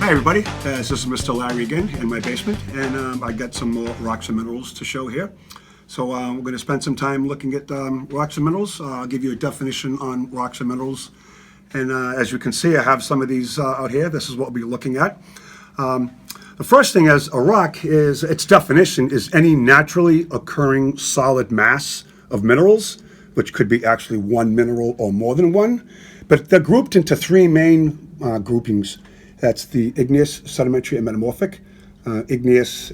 Hi everybody, this is Mr. Larry again in my basement, and I got some more rocks and minerals to show here. So we're going to spend some time looking at rocks and minerals. I'll give you a definition on rocks and minerals, and as you can see, I have some of these out here. This is what we'll be looking at. The first thing is a rock is, its definition is any naturally occurring solid mass of minerals, which could be actually one mineral or more than one, but they're grouped into three main groupings. That's the igneous, sedimentary, and metamorphic. Igneous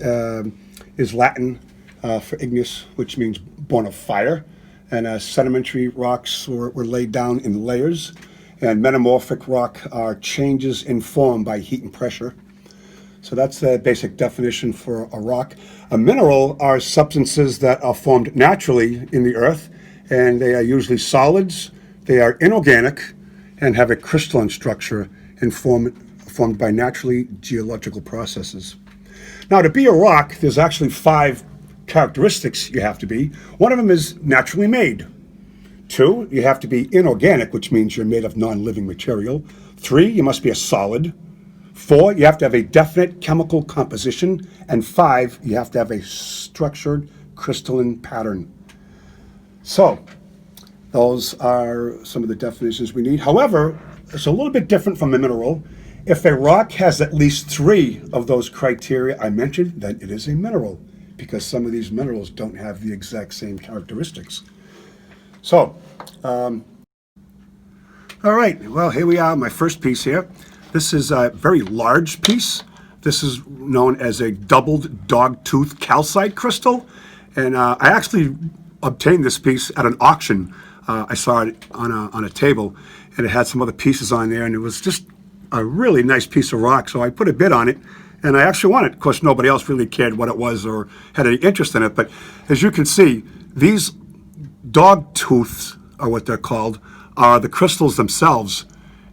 is Latin for igneous, which means born of fire. And sedimentary rocks were laid down in layers. And metamorphic rock are changes in form by heat and pressure. So that's the basic definition for a rock. A mineral are substances that are formed naturally in the earth, and they are usually solids. They are inorganic and have a crystalline structure and formed by naturally geological processes. Now, to be a rock, there's actually 5 characteristics you have to be. One of them is naturally made. 2, you have to be inorganic, which means you're made of non-living material. 3, you must be a solid. 4, you have to have a definite chemical composition. And 5, you have to have a structured crystalline pattern. So, those are some of the definitions we need. However, it's a little bit different from a mineral. If a rock has at least 3 of those criteria I mentioned, then it is a mineral, because some of these minerals don't have the exact same characteristics. So, all right, well, here we are, my first piece here. This is a very large piece. This is known as a doubled dog-tooth calcite crystal, and I actually obtained this piece at an auction. I saw it on a table, and it had some other pieces on there, and it was just a really nice piece of rock. So I put a bid on it, and I actually won it. Of course, nobody else really cared what it was or had any interest in it. But as you can see, these dog tooths are what they're called, are the crystals themselves.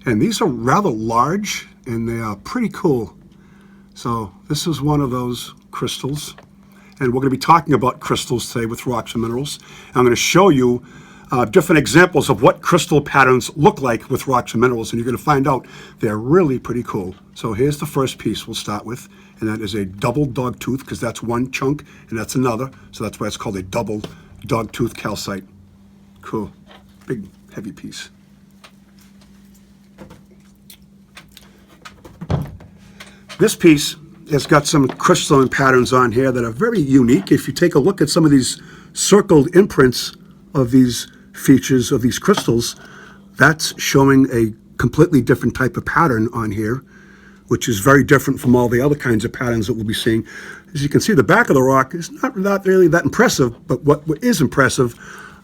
And these are rather large, and they are pretty cool. So this is one of those crystals. And we're going to be talking about crystals today with rocks and minerals. And I'm going to show you different examples of what crystal patterns look like with rocks and minerals, and you're going to find out they're really pretty cool. So here's the first piece we'll start with, and that is a double dog tooth, because that's one chunk and that's another, so that's why it's called a double dog tooth calcite. Cool, big heavy piece. This piece has got some crystalline patterns on here that are very unique. If you take a look at some of these circled imprints of these features of these crystals, that's showing a completely different type of pattern on here, which is very different from all the other kinds of patterns that we'll be seeing. As you can see, the back of the rock is not really that impressive, but what is impressive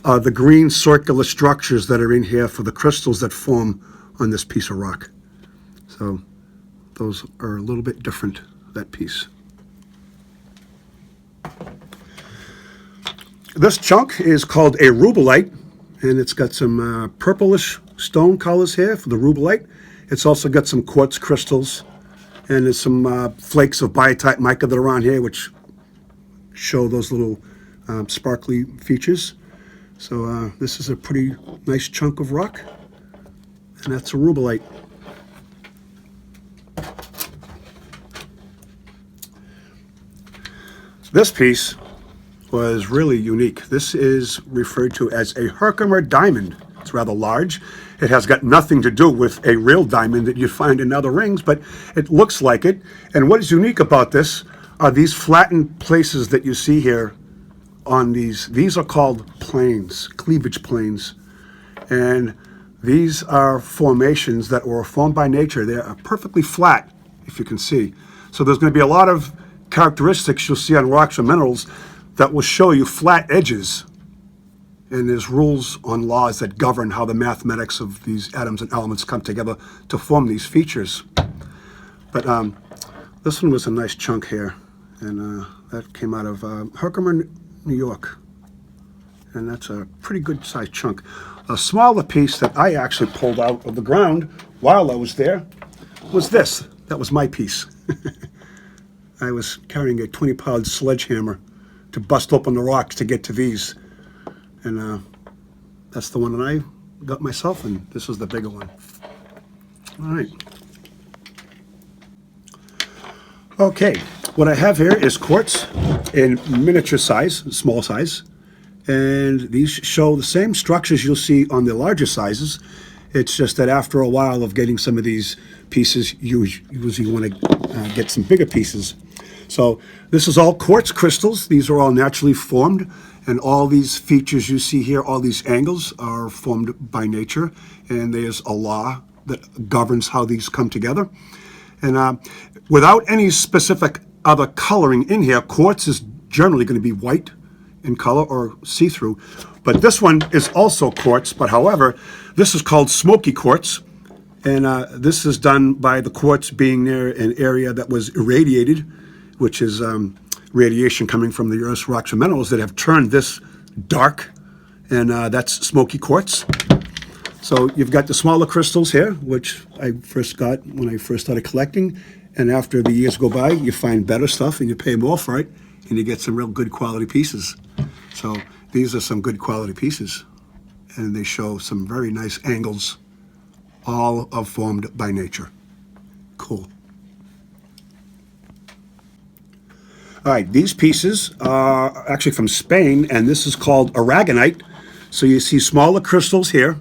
are the green circular structures that are in here for the crystals that form on this piece of rock. So those are a little bit different, that piece. This chunk is called a rubellite, and it's got some purplish stone colors here for the rubellite. It's also got some quartz crystals, and there's some flakes of biotite mica that are on here, which show those little sparkly features. So this is a pretty nice chunk of rock, and that's a rubellite. This piece was really unique. This is referred to as a Herkimer diamond. It's rather large. It has got nothing to do with a real diamond that you find in other rings, but it looks like it. And what is unique about this are these flattened places that you see here on these. These are called planes, cleavage planes. And these are formations that were formed by nature. They are perfectly flat, if you can see. So there's going to be a lot of characteristics you'll see on rocks and minerals that will show you flat edges, and there's rules on laws that govern how the mathematics of these atoms and elements come together to form these features. But this one was a nice chunk here, and that came out of Herkimer, New York, and that's a pretty good sized chunk. A smaller piece that I actually pulled out of the ground while I was there was this. That was my piece. I was carrying a 20-pound sledgehammer to bust open the rocks to get to these. And that's the one that I got myself, and this was the bigger one. All right. Okay, what I have here is quartz in miniature size, small size, and these show the same structures you'll see on the larger sizes. It's just that after a while of getting some of these pieces, you usually want to get some bigger pieces. So this is all quartz crystals. These are all naturally formed, and all these features you see here, all these angles are formed by nature, and there's a law that governs how these come together. And without any specific other coloring in here, quartz is generally going to be white in color or see-through. But this one is also quartz, but however, this is called smoky quartz. And this is done by the quartz being near an area that was irradiated, which is radiation coming from the Earth's rocks and minerals that have turned this dark, and that's smoky quartz. So you've got the smaller crystals here, which I first got when I first started collecting, and after the years go by, you find better stuff and you pay more for it, and you get some real good quality pieces. So these are some good quality pieces, and they show some very nice angles, all are formed by nature. Cool. All right, these pieces are actually from Spain, and this is called aragonite. So you see smaller crystals here,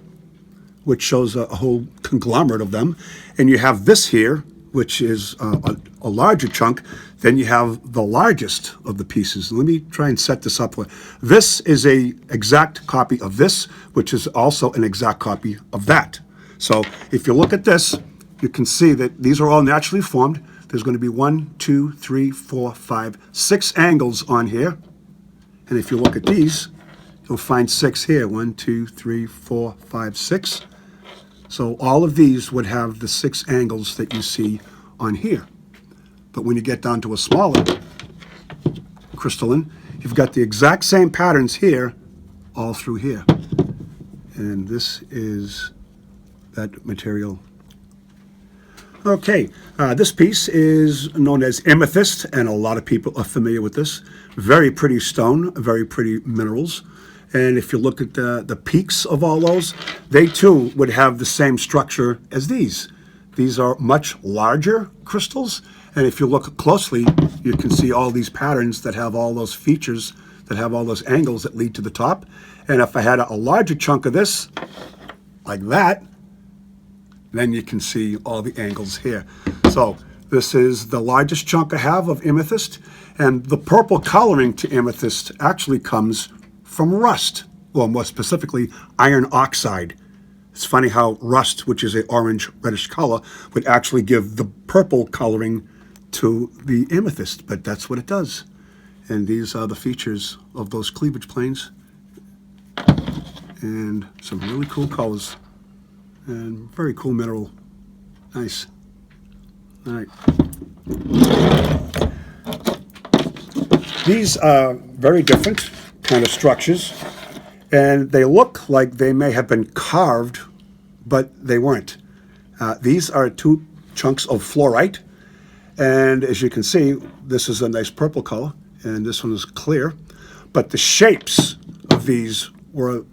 which shows a whole conglomerate of them. And you have this here, which is a larger chunk. Then you have the largest of the pieces. Let me try and set this up. This is an exact copy of this, which is also an exact copy of that. So if you look at this, you can see that these are all naturally formed. There's going to be 1, 2, 3, 4, 5, 6 angles on here. And if you look at these, you'll find 6 here. 1, 2, 3, 4, 5, 6. So all of these would have the 6 angles that you see on here. But when you get down to a smaller crystalline, you've got the exact same patterns here, all through here. And this is that material. Okay, this piece is known as amethyst, and a lot of people are familiar with this. Very pretty stone, very pretty minerals. And if you look at the peaks of all those, they too would have the same structure as these. These are much larger crystals, and if you look closely, you can see all these patterns that have all those features, that have all those angles that lead to the top. And if I had a larger chunk of this, like that, then you can see all the angles here. So this is the largest chunk I have of amethyst, and the purple coloring to amethyst actually comes from rust, well, more specifically, iron oxide. It's funny how rust, which is an orange reddish color, would actually give the purple coloring to the amethyst, but that's what it does. And these are the features of those cleavage planes, and some really cool colors. And very cool mineral. Nice. All right. These are very different kind of structures, and they look like they may have been carved, but they weren't. These are 2 chunks of fluorite, and as you can see, this is a nice purple color, and this one is clear. But the shapes of these were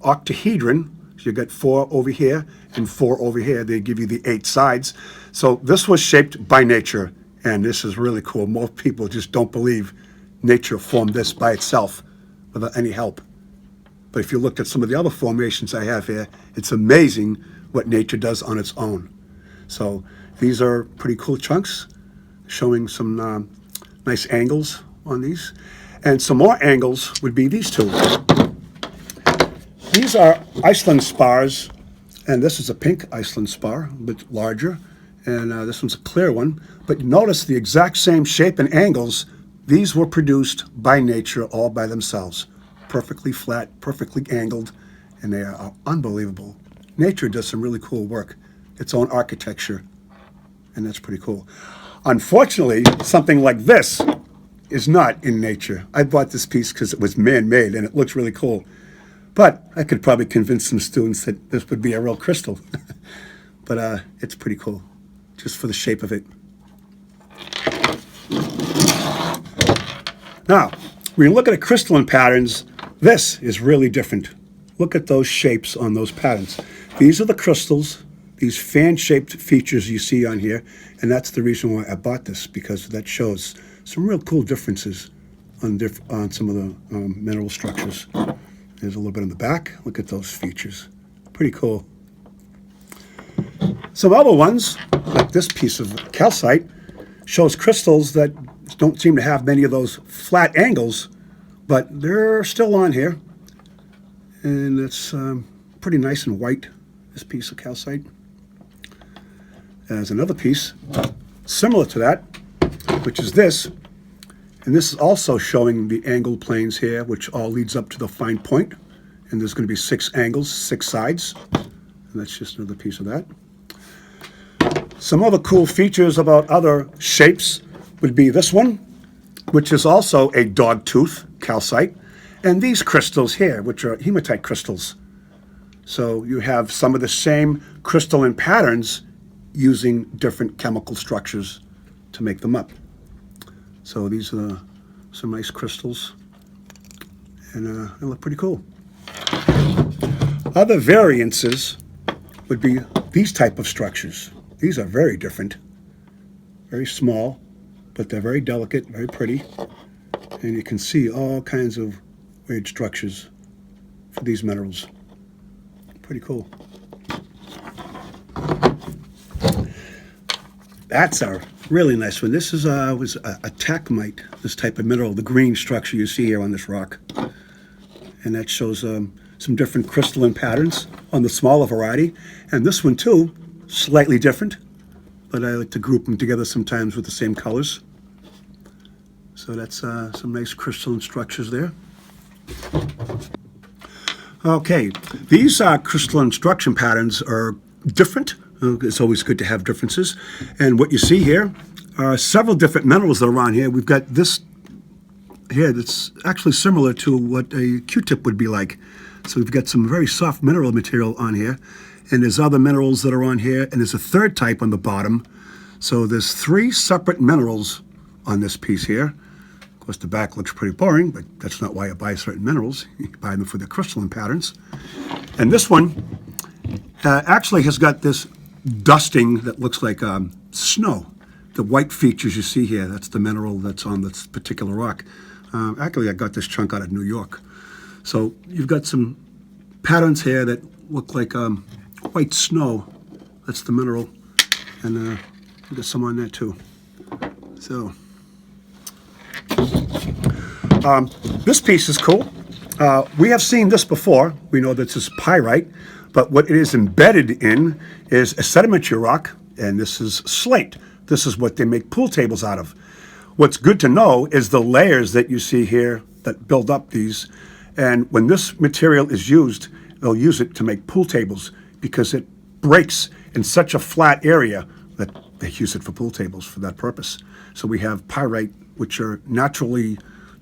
octahedron. You got 4 over here and 4 over here. They give you the 8 sides. So this was shaped by nature, and this is really cool. Most people just don't believe nature formed this by itself without any help. But if you look at some of the other formations I have here, it's amazing what nature does on its own. So these are pretty cool chunks, showing some nice angles on these. And some more angles would be these 2. These are Iceland spars, and this is a pink Iceland spar, a bit larger, and this one's a clear one. But notice the exact same shape and angles. These were produced by nature all by themselves. Perfectly flat, perfectly angled, and they are unbelievable. Nature does some really cool work, its own architecture, and that's pretty cool. Unfortunately, something like this is not in nature. I bought this piece because it was man-made, and it looks really cool. But I could probably convince some students that this would be a real crystal. But it's pretty cool, just for the shape of it. Now, when you look at the crystalline patterns, this is really different. Look at those shapes on those patterns. These are the crystals. these fan-shaped features you see on here, and that's the reason why I bought this, because that shows some real cool differences on some of the mineral structures. There's a little bit on the back. Look at those features. Pretty cool. Some other ones, like this piece of calcite, shows crystals that don't seem to have many of those flat angles, but they're still on here. And it's pretty nice and white, this piece of calcite. There's another piece similar to that, which is this. And this is also showing the angled planes here, which all leads up to the fine point. And there's going to be 6 angles, 6 sides. And that's just another piece of that. Some other cool features about other shapes would be this one, which is also a dog tooth calcite. And these crystals here, which are hematite crystals. So you have some of the same crystalline patterns using different chemical structures to make them up. So these are some nice crystals, and they look pretty cool. Other variances would be these type of structures. These are very different, very small, but they're very delicate, very pretty. And you can see all kinds of weird structures for these minerals. Pretty cool. That's a really nice one. This is was a tachymite, this type of mineral, the green structure you see here on this rock. And that shows some different crystalline patterns on the smaller variety. And this one too, slightly different, but I like to group them together sometimes with the same colors. So that's some nice crystalline structures there. Okay, these crystalline structure patterns are different. It's always good to have differences. And what you see here are several different minerals that are on here. We've got this here that's actually similar to what a Q-tip would be like. So we've got some very soft mineral material on here. And there's other minerals that are on here. And there's a third type on the bottom. So there's 3 separate minerals on this piece here. Of course, the back looks pretty boring, but that's not why you buy certain minerals. You buy them for the crystalline patterns. And this one actually has got this dusting that looks like snow. The white features you see here, that's the mineral that's on this particular rock. Actually, I got this chunk out of New York. So you've got some patterns here that look like white snow. That's the mineral. And you've got some on there too. So this piece is cool. We have seen this before. We know that this is pyrite. But what it is embedded in is a sedimentary rock, and this is slate. This is what they make pool tables out of. What's good to know is the layers that you see here that build up these. And when this material is used, they'll use it to make pool tables because it breaks in such a flat area that they use it for pool tables for that purpose. So we have pyrite, which are naturally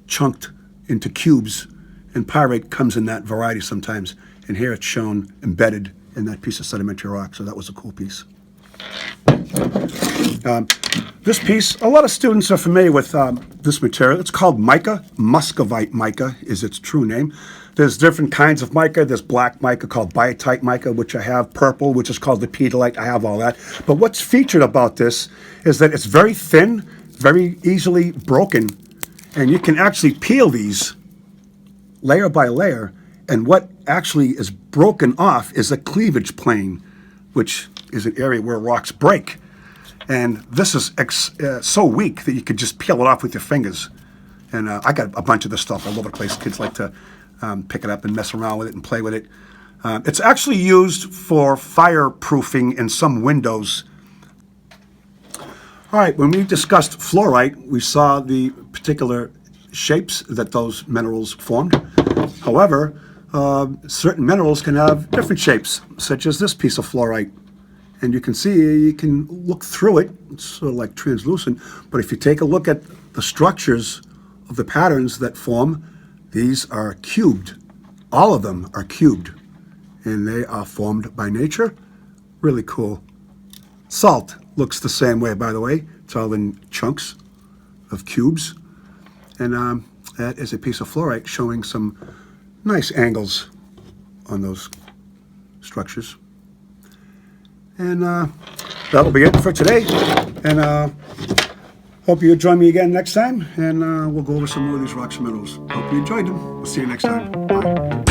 chunked into cubes, and pyrite comes in that variety sometimes. And here it's shown embedded in that piece of sedimentary rock, so that was a cool piece. This piece, a lot of students are familiar with this material. It's called mica. Muscovite mica is its true name. There's different kinds of mica. There's black mica called biotite mica, which I have, purple, which is called lepidolite. I have all that. But what's featured about this is that it's very thin, very easily broken, and you can actually peel these layer by layer. And what actually is broken off is a cleavage plane, which is an area where rocks break. And this is so weak that you could just peel it off with your fingers. And I got a bunch of this stuff all over the place. Kids like to pick it up and mess around with it and play with it. It's actually used for fireproofing in some windows. All right, when we discussed fluorite, we saw the particular shapes that those minerals formed. However, certain minerals can have different shapes, such as this piece of fluorite. And you can see, you can look through it, it's sort of like translucent, but if you take a look at the structures of the patterns that form, these are cubed. All of them are cubed, and they are formed by nature. Really cool. Salt looks the same way, by the way. It's all in chunks of cubes. And that is a piece of fluorite showing some nice angles on those structures. And that'll be it for today. And hope you join me again next time, and we'll go over some more of these rocks and minerals. Hope you enjoyed them. We'll see you next time. Bye.